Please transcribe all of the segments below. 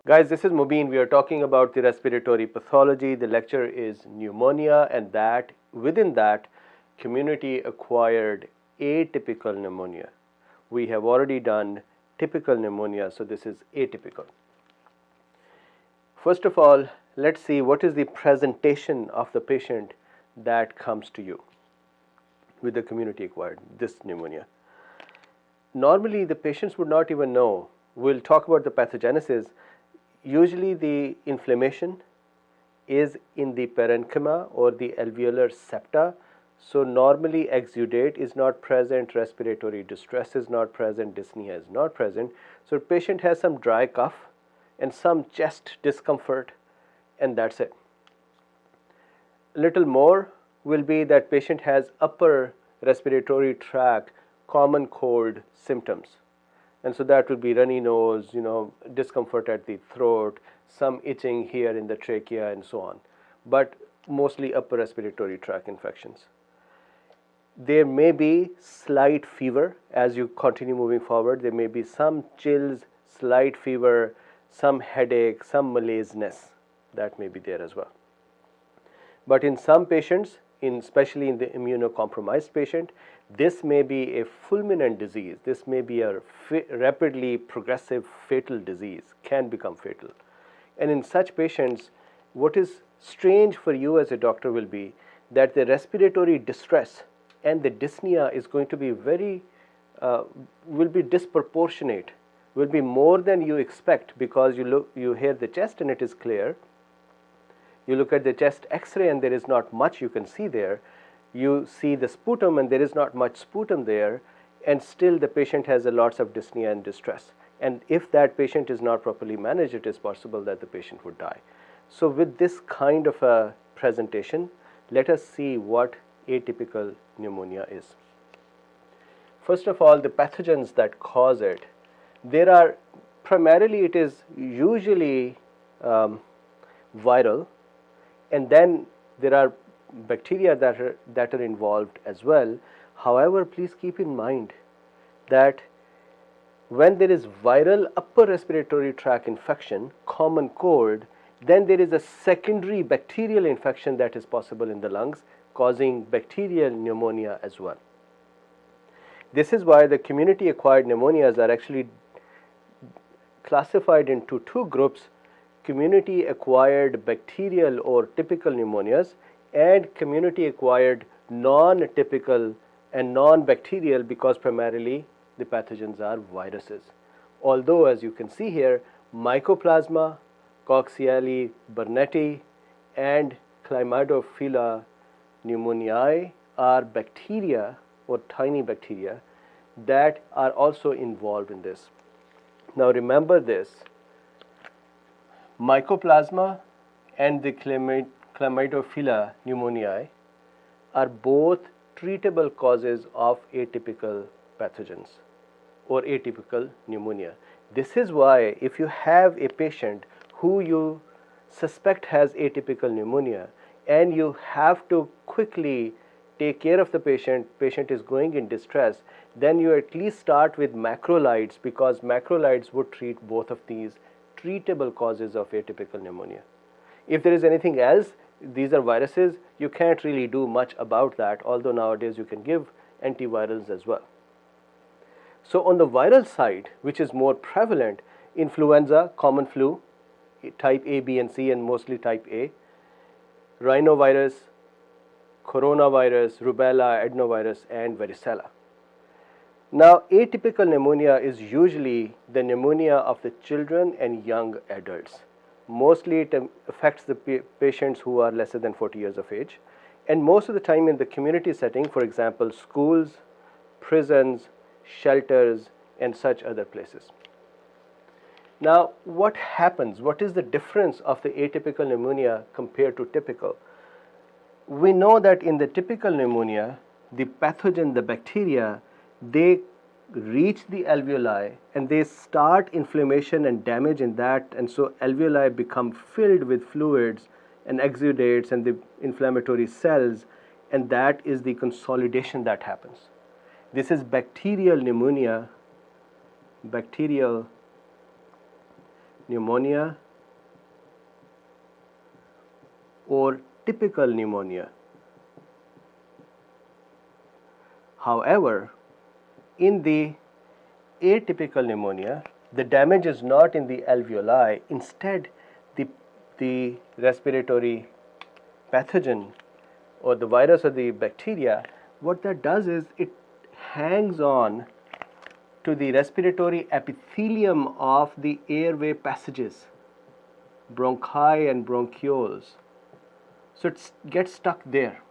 Guys, this is Mubin. We are talking about the respiratory pathology. The lecture is pneumonia, and that within that, community acquired atypical pneumonia. We have already done typical pneumonia, so this is atypical. First of all, let's see what is the presentation of the patient that comes to you with the community acquired this pneumonia. Normally, the patients would not even know. We'll talk about the pathogenesis. Usually the inflammation is in the parenchyma or the alveolar septa. So normally exudate is not present, respiratory distress is not present, dyspnea is not present. So patient has some dry cough and some chest discomfort, and that's it. A little more will be that patient has upper respiratory tract common cold symptoms. And so that will be runny nose, discomfort at the throat, some itching here in the trachea and so on, but mostly upper respiratory tract infections. There may be slight fever as you continue moving forward. There may be some chills, slight fever, some headache, some malaise-ness that may be there as well. But in some patients, especially in the immunocompromised patient, this may be a fulminant disease. This may be a rapidly progressive fatal disease, can become fatal. And in such patients, what is strange for you as a doctor will be that the respiratory distress and the dyspnea is going to be will be disproportionate, will be more than you expect, because you hear the chest and it is clear. You look at the chest x-ray and there is not much you can see there. You see the sputum and there is not much sputum there, and still the patient has lots of dyspnea and distress. And if that patient is not properly managed, it is possible that the patient would die. So with this kind of a presentation, let us see what atypical pneumonia is. First of all, the pathogens that cause it. There are primarily, it is usually viral, and then there are bacteria that are involved as well. However, please keep in mind that when there is viral upper respiratory tract infection, common cold, then there is a secondary bacterial infection that is possible in the lungs, causing bacterial pneumonia as well. This is why the community acquired pneumonias are actually classified into two groups: community acquired bacterial or typical pneumonias, and community acquired non-typical and non-bacterial, because primarily the pathogens are viruses. Although, as you can see here, Mycoplasma, Coxiella, Burnetti, and Chlamoydophila Pneumoniae are bacteria or tiny bacteria that are also involved in this. Now remember this, Mycoplasma and the Chlamoydophila Pneumoniae are both treatable causes of atypical pathogens or atypical pneumonia. This is why if you have a patient who you suspect has atypical pneumonia and you have to quickly take care of the patient is going in distress, then you at least start with macrolides, because macrolides would treat both of these treatable causes of atypical pneumonia. If there is anything else, these are viruses, you can't really do much about that, although nowadays you can give antivirals as well. So on the viral side, which is more prevalent, influenza, common flu, type A, B, and C, and mostly type A, Rhinovirus, coronavirus, Rubella, Adenovirus, and Vericella. Now, atypical pneumonia is usually the pneumonia of the children and young adults. Mostly it affects the patients who are lesser than 40 years of age, and most of the time in the community setting, for example, schools, prisons, shelters, and such other places. Now, what happens? What is the difference of the atypical pneumonia compared to typical? We know that in the typical pneumonia, the pathogen, the bacteria, they reach the alveoli and they start inflammation and damage in that, and so alveoli become filled with fluids and exudates and the inflammatory cells, and that is the consolidation that happens. This is bacterial pneumonia, or typical pneumonia. However, in the atypical pneumonia, the damage is not in the alveoli. Instead, the respiratory pathogen or the virus or the bacteria, what that does is it hangs on to the respiratory epithelium of the airway passages, bronchi and bronchioles. So it gets stuck there.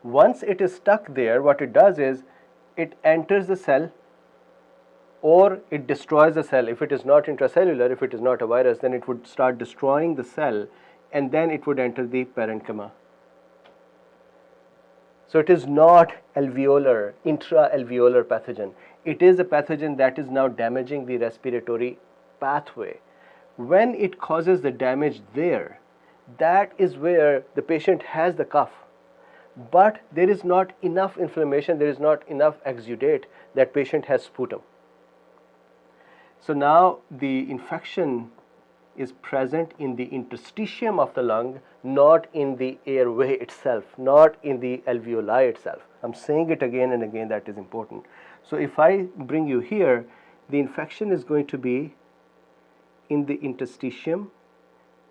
Once it is stuck there, what it does is it enters the cell or it destroys the cell. If it is not intracellular, if it is not a virus, then it would start destroying the cell and then it would enter the parenchyma. So it is not alveolar, intra-alveolar pathogen. It is a pathogen that is now damaging the respiratory pathway. When it causes the damage there, that is where the patient has the cough. But there is not enough inflammation, there is not enough exudate that patient has sputum. So now the infection is present in the interstitium of the lung, not in the airway itself, not in the alveoli itself. I'm saying it again and again, that is important. So if I bring you here, the infection is going to be in the interstitium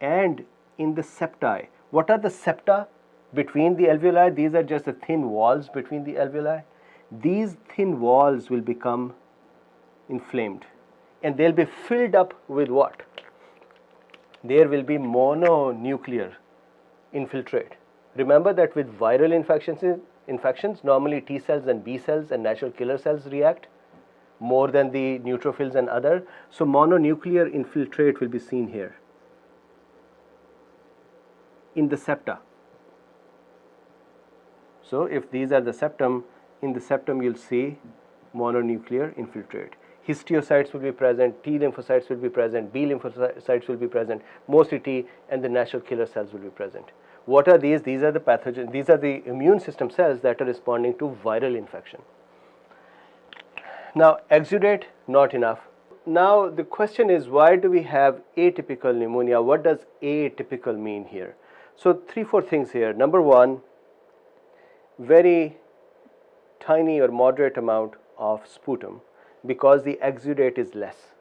and in the septi. What are the septa between the alveoli? These are just the thin walls between the alveoli. These thin walls will become inflamed and they'll be filled up with what? There will be mononuclear infiltrate. Remember that with viral infections, normally T cells and B cells and natural killer cells react more than the neutrophils and other. So mononuclear infiltrate will be seen here in the septa. So if these are the septum, in the septum you'll see mononuclear infiltrate. Histiocytes will be present, T lymphocytes will be present, B lymphocytes will be present, mostly T, and the natural killer cells will be present. What are these? These are the pathogens, these are the immune system cells that are responding to viral infection. Now exudate, not enough. Now the question is, why do we have atypical pneumonia? What does atypical mean here? So 3-4 things here. Number one, very tiny or moderate amount of sputum because the exudate is less.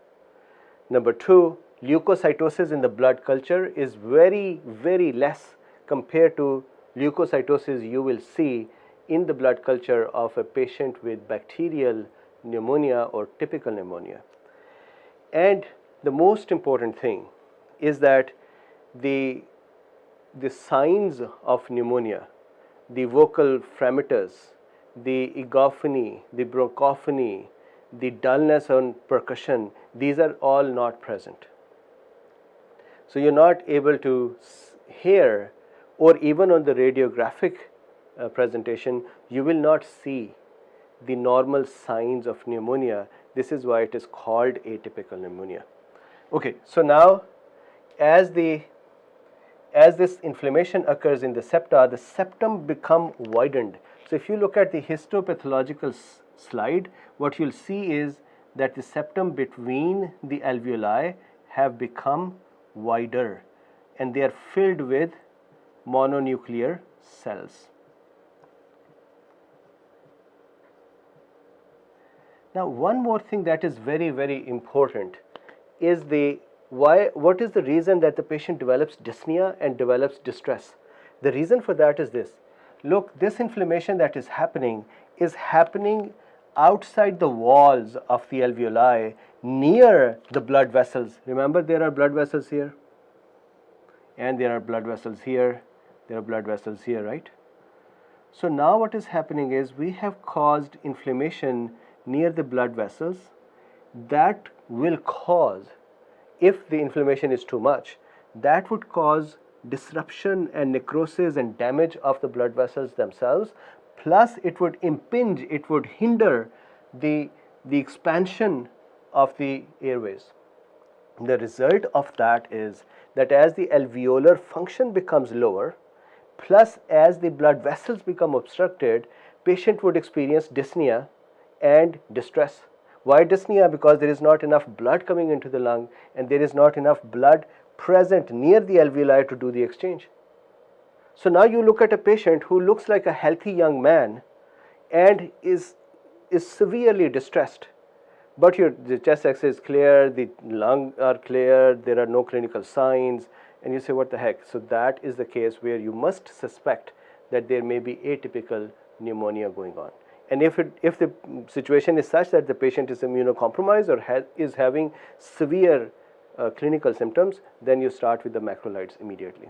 Number two, leukocytosis in the blood culture is very, very less compared to leukocytosis you will see in the blood culture of a patient with bacterial pneumonia or typical pneumonia. And the most important thing is that the signs of pneumonia, the vocal fremitus, the egophony, the bronchophony, the dullness on percussion, these are all not present. So you're not able to hear, or even on the radiographic presentation, you will not see the normal signs of pneumonia. This is why it is called atypical pneumonia. Okay, so now as this inflammation occurs in the septa, the septum become widened. So if you look at the histopathological slide, what you'll see is that the septum between the alveoli have become wider and they are filled with mononuclear cells. Now one more thing that is very, very important is what is the reason that the patient develops dyspnea and develops distress? The reason for that is this. Look, this inflammation that is happening outside the walls of the alveoli near the blood vessels. Remember, there are blood vessels here and there are blood vessels here, there are blood vessels here, right? So now what is happening is we have caused inflammation near the blood vessels that will cause, if the inflammation is too much, that would cause disruption and necrosis and damage of the blood vessels themselves, plus it would impinge, it would hinder the expansion of the airways. The result of that is that as the alveolar function becomes lower, plus as the blood vessels become obstructed, patient would experience dyspnea and distress. Why dyspnea? Because there is not enough blood coming into the lung and there is not enough blood present near the alveoli to do the exchange. So now you look at a patient who looks like a healthy young man and is severely distressed, but the chest X-ray is clear, the lungs are clear, there are no clinical signs, and you say, what the heck? So that is the case where you must suspect that there may be atypical pneumonia going on. And if the situation is such that the patient is immunocompromised or is having severe clinical symptoms, then you start with the macrolides immediately.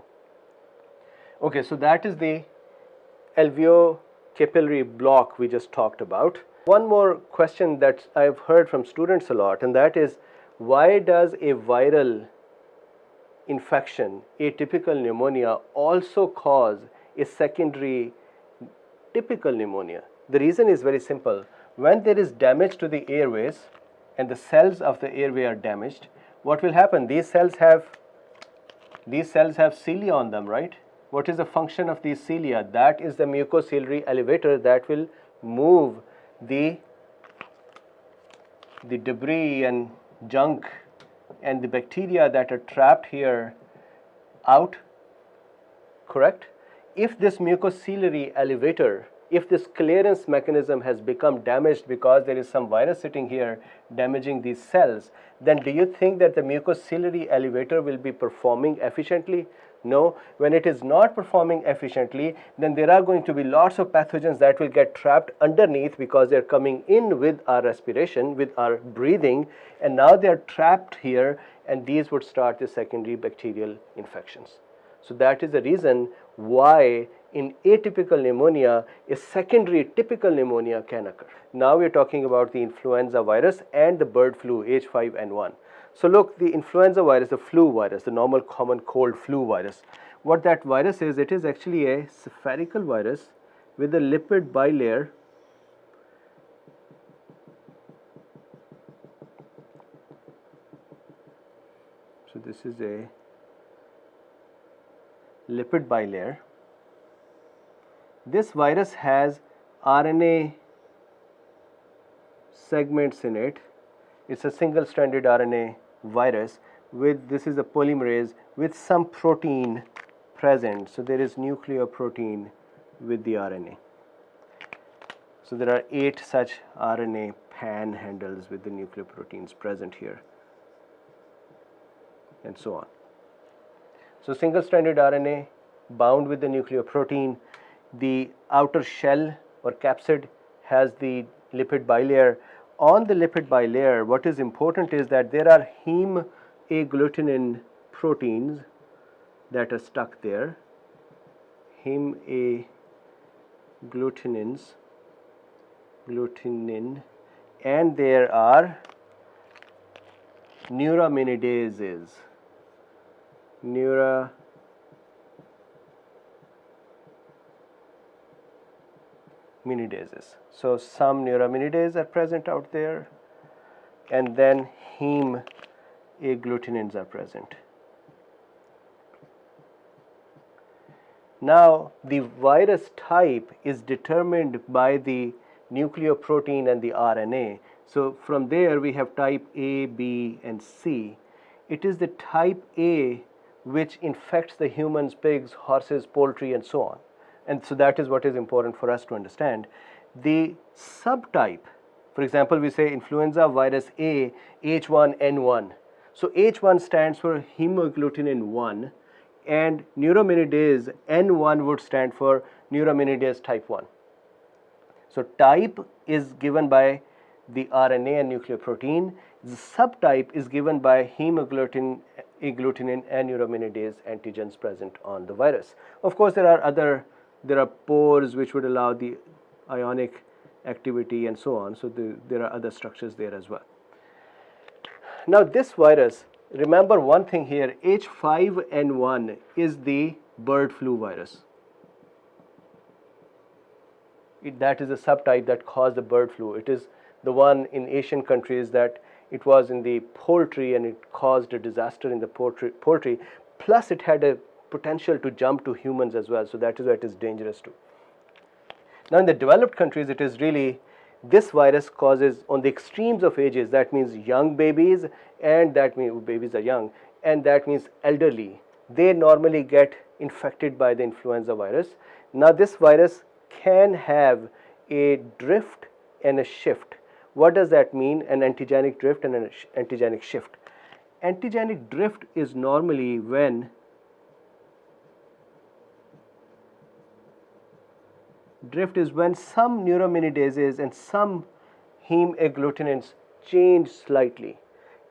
Okay, so that is the alveocapillary block we just talked about. One more question that I've heard from students a lot, and that is, why does a viral infection, atypical pneumonia, also cause a secondary typical pneumonia? The reason is very simple. When there is damage to the airways and the cells of the airway are damaged, what will happen? These cells have cilia on them, right? What is the function of these cilia? That is the mucociliary elevator that will move the debris and junk and the bacteria that are trapped here out, correct? If this mucociliary elevator, if this clearance mechanism has become damaged because there is some virus sitting here damaging these cells, then do you think that the mucociliary elevator will be performing efficiently? No. When it is not performing efficiently, then there are going to be lots of pathogens that will get trapped underneath because they are coming in with our respiration, with our breathing, and now they are trapped here, and these would start the secondary bacterial infections. So that is the reason why in atypical pneumonia, a secondary typical pneumonia can occur. Now we are talking about the influenza virus and the bird flu H5N1. So look, the influenza virus, the flu virus, the normal common cold flu virus, what that virus is, it is actually a spherical virus with a lipid bilayer so this is a lipid bilayer. This virus has RNA segments in it. It's a single-stranded RNA virus with, this is a polymerase with some protein present. So there is nucleoprotein with the RNA. So there are 8 such RNA panhandles with the nucleoproteins present here, and so on. So single-stranded RNA bound with the nucleoprotein. The outer shell or capsid has the lipid bilayer. On the lipid bilayer, what is important is that there are heme agglutinin proteins that are stuck there. Heme agglutinin, and there are neuraminidases. So some neuraminidase are present out there, and then heme agglutinins are present. Now the virus type is determined by the nucleoprotein and the RNA. So from there we have type A, B, and C. It is the type A which infects the humans, pigs, horses, poultry, and so on. And so that is what is important for us to understand. The subtype, for example, we say influenza virus A, H1N1. So H1 stands for hemagglutinin 1, and neuraminidase N1 would stand for neuraminidase type 1. So type is given by the RNA and nucleoprotein. The subtype is given by hemagglutinin and neuraminidase antigens present on the virus. Of course, there are pores which would allow the ionic activity and so on. So there are other structures there as well. Now this virus, remember one thing here, H5N1 is the bird flu virus. That is a subtype that caused the bird flu. It is the one in Asian countries that it was in the poultry and it caused a disaster in the poultry, plus it had a potential to jump to humans as well, so that is why it is dangerous too. Now in the developed countries, it is really, this virus causes on the extremes of ages, that means young babies, and that means babies are young, and that means elderly, they normally get infected by the influenza virus. Now this virus can have a drift and a shift. What does that mean? An antigenic drift and an antigenic shift. Antigenic drift is normally when some neuraminases and some heme agglutinants change slightly.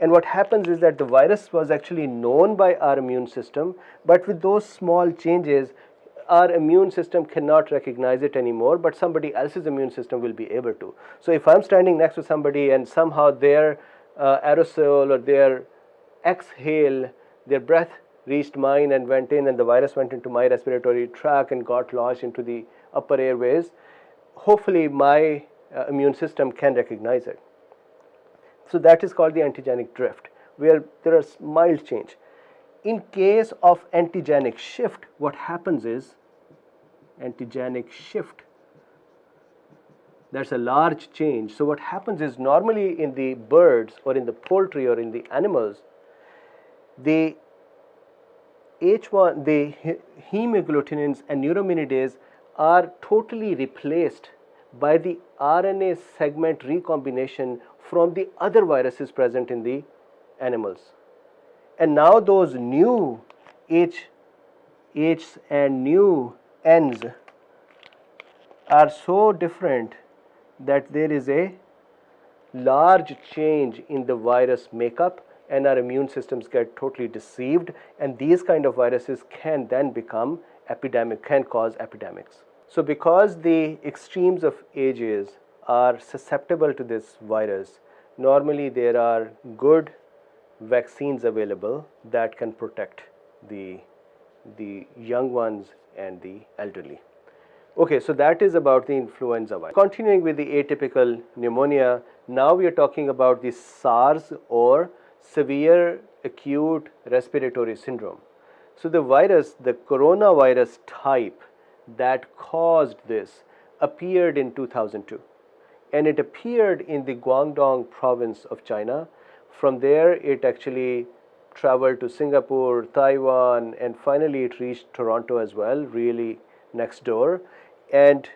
And what happens is that the virus was actually known by our immune system, but with those small changes, our immune system cannot recognize it anymore, but somebody else's immune system will be able to. So if I'm standing next to somebody and somehow their aerosol or their exhale, their breath reached mine and went in, and the virus went into my respiratory tract and got lodged into the upper airways, hopefully my immune system can recognize it. So that is called the antigenic drift, where there is mild change. In case of antigenic shift, what happens is, antigenic shift, that's a large change. So what happens is, normally in the birds or in the poultry or in the animals, the H1, the heme agglutinins and neuraminidase are totally replaced by the RNA segment recombination from the other viruses present in the animals. And now those new H's and new N's are so different that there is a large change in the virus makeup, and our immune systems get totally deceived, and these kind of viruses can then become epidemic, can cause epidemics. So because the extremes of ages are susceptible to this virus, normally there are good vaccines available that can protect the young ones and the elderly. Okay, so that is about the influenza virus. Continuing with the atypical pneumonia, now we are talking about the SARS or severe acute respiratory syndrome. So the virus, the coronavirus type that caused this, appeared in 2002, and it appeared in the Guangdong province of China. From there it actually traveled to Singapore, Taiwan, and finally it reached Toronto as well, really next door, and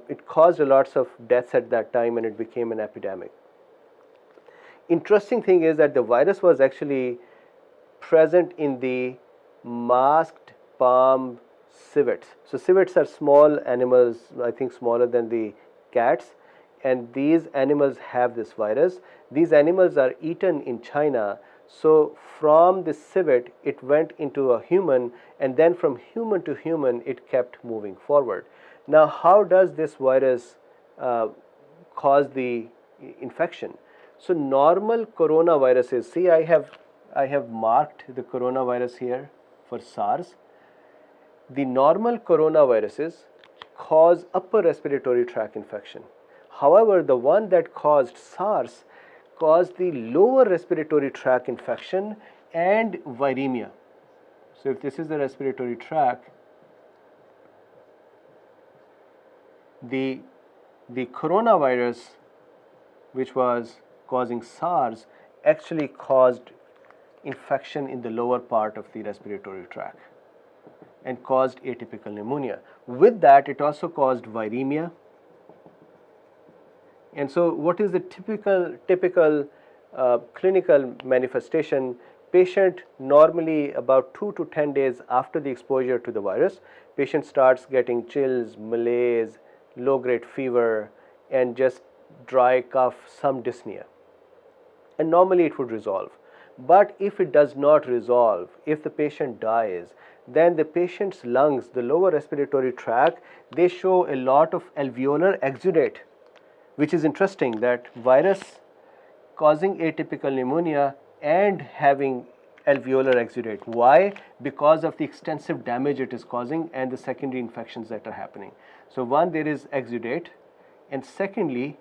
it caused lots of deaths at that time, and it became an epidemic. Interesting thing is that the virus was actually present in the masked palm civets. So civets are small animals, I think smaller than the cats, and these animals have this virus. These animals are eaten in China, so from the civet it went into a human, and then from human to human it kept moving forward. Now how does this virus cause the infection? So normal coronaviruses, see I have marked the coronavirus here for SARS. The normal coronaviruses cause upper respiratory tract infection. However, the one that caused SARS caused the lower respiratory tract infection and viremia. So if this is the respiratory tract, the coronavirus which was causing SARS actually caused infection in the lower part of the respiratory tract and caused atypical pneumonia. With that, it also caused viremia. And so what is the typical clinical manifestation? Patient normally about 2 to 10 days after the exposure to the virus, patient starts getting chills, malaise, low-grade fever, and just dry cough, some dyspnea. And normally it would resolve. But if it does not resolve, if the patient dies, then the patient's lungs, the lower respiratory tract, they show a lot of alveolar exudate, which is interesting, that virus causing atypical pneumonia and having alveolar exudate. Why? Because of the extensive damage it is causing and the secondary infections that are happening. So one, there is exudate, and secondly,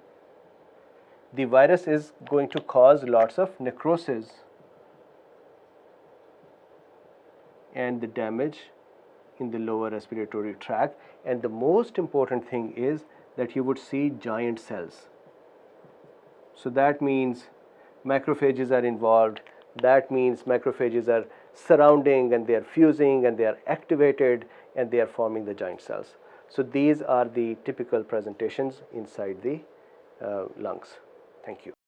the virus is going to cause lots of necrosis and the damage in the lower respiratory tract, and the most important thing is that you would see giant cells. So that means macrophages are involved, that means macrophages are surrounding and they are fusing and they are activated and they are forming the giant cells. So these are the typical presentations inside the lungs. Thank you.